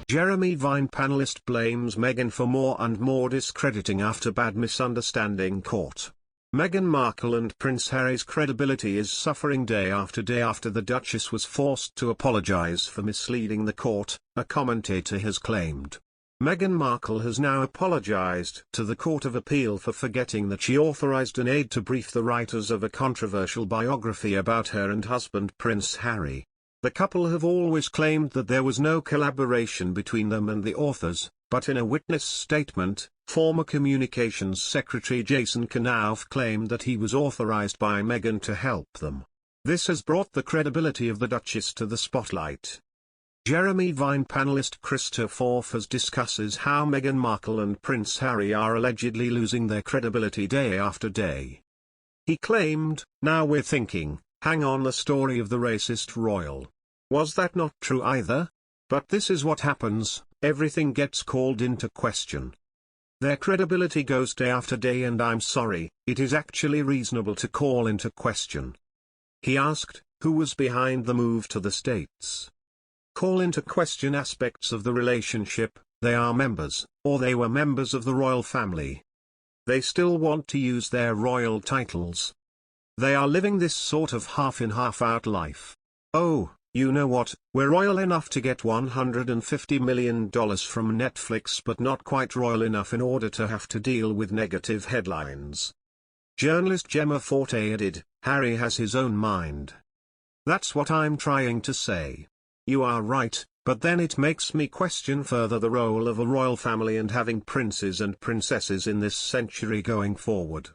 Jeremy Vine panelist blames Meghan for more and more discrediting after bad misunderstanding caught. Meghan Markle and Prince Harry's credibility is suffering day after day after the Duchess was forced to apologize for misleading the court, a commentator has claimed. Meghan Markle has now apologized to the Court of Appeal for forgetting that she authorized an aide to brief the writers of a controversial biography about her and husband Prince Harry. The couple have always claimed that there was no collaboration between them and the authors, but in a witness statement, former Communications Secretary Jason Knauf claimed that he was authorized by Meghan to help them. This has brought the credibility of the Duchess to the spotlight. Jeremy Vine panelist Christopher Forfers discusses how Meghan Markle and Prince Harry are allegedly losing their credibility day after day. He claimed, "Now we're thinking, hang on, the story of the racist royal. Was that not true either? But this is what happens, everything gets called into question. Their credibility goes day after day, and I'm sorry, it is actually reasonable to call into question." He asked, who was behind the move to the States? Call into question aspects of the relationship. They are members, or they were members of the royal family. They still want to use their royal titles. They are living this sort of half-in half-out life. Oh, you know what, we're royal enough to get $150 million from Netflix, but not quite royal enough in order to have to deal with negative headlines. Journalist Gemma Forte added, "Harry has his own mind. That's what I'm trying to say. You are right, but then it makes me question further the role of a royal family and having princes and princesses in this century going forward."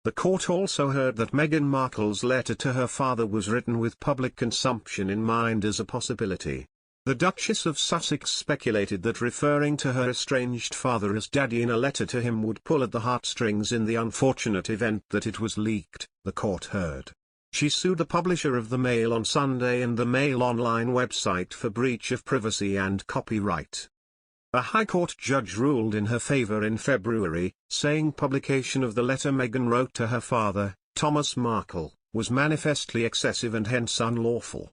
The court also heard that Meghan Markle's letter to her father was written with public consumption in mind as a possibility. The Duchess of Sussex speculated that referring to her estranged father as Daddy in a letter to him would pull at the heartstrings in the unfortunate event that it was leaked, the court heard. She sued the publisher of the Mail on Sunday and the Mail online website for breach of privacy and copyright. A High Court judge ruled in her favor in February, saying publication of the letter Meghan wrote to her father, Thomas Markle, was manifestly excessive and hence unlawful.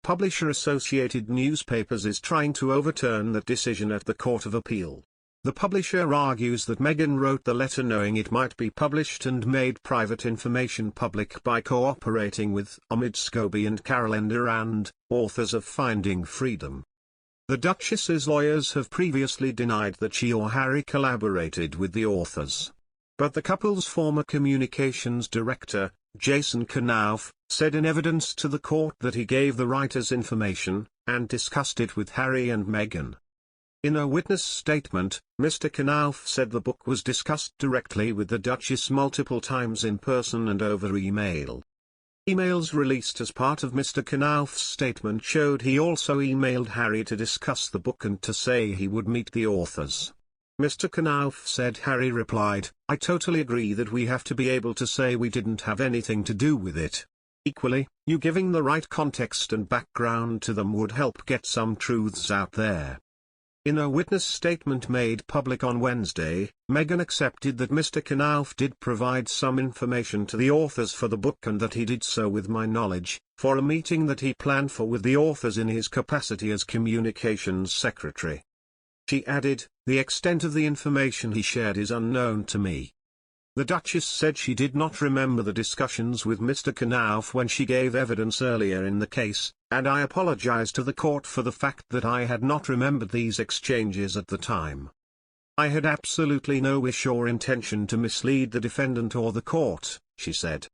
Publisher Associated Newspapers is trying to overturn that decision at the Court of Appeal. The publisher argues that Meghan wrote the letter knowing it might be published and made private information public by cooperating with Omid Scobie and Carolyn Durand, authors of Finding Freedom. The Duchess's lawyers have previously denied that she or Harry collaborated with the authors. But the couple's former communications director, Jason Knauf, said in evidence to the court that he gave the writers information, and discussed it with Harry and Meghan. In a witness statement, Mr. Knauf said the book was discussed directly with the Duchess multiple times in person and over email. Emails released as part of Mr. Knauf's statement showed he also emailed Harry to discuss the book and to say he would meet the authors. Mr. Knauf said Harry replied, "I totally agree that we have to be able to say we didn't have anything to do with it. Equally, you giving the right context and background to them would help get some truths out there." In a witness statement made public on Wednesday, Meghan accepted that Mr. Knauf did provide some information to the authors for the book and that he did so with my knowledge, for a meeting that he planned for with the authors in his capacity as Communications Secretary. She added, "The extent of the information he shared is unknown to me." The Duchess said she did not remember the discussions with Mr. Knauf when she gave evidence earlier in the case, and I apologize to the court for the fact that I had not remembered these exchanges at the time. I had absolutely no wish or intention to mislead the defendant or the court, she said.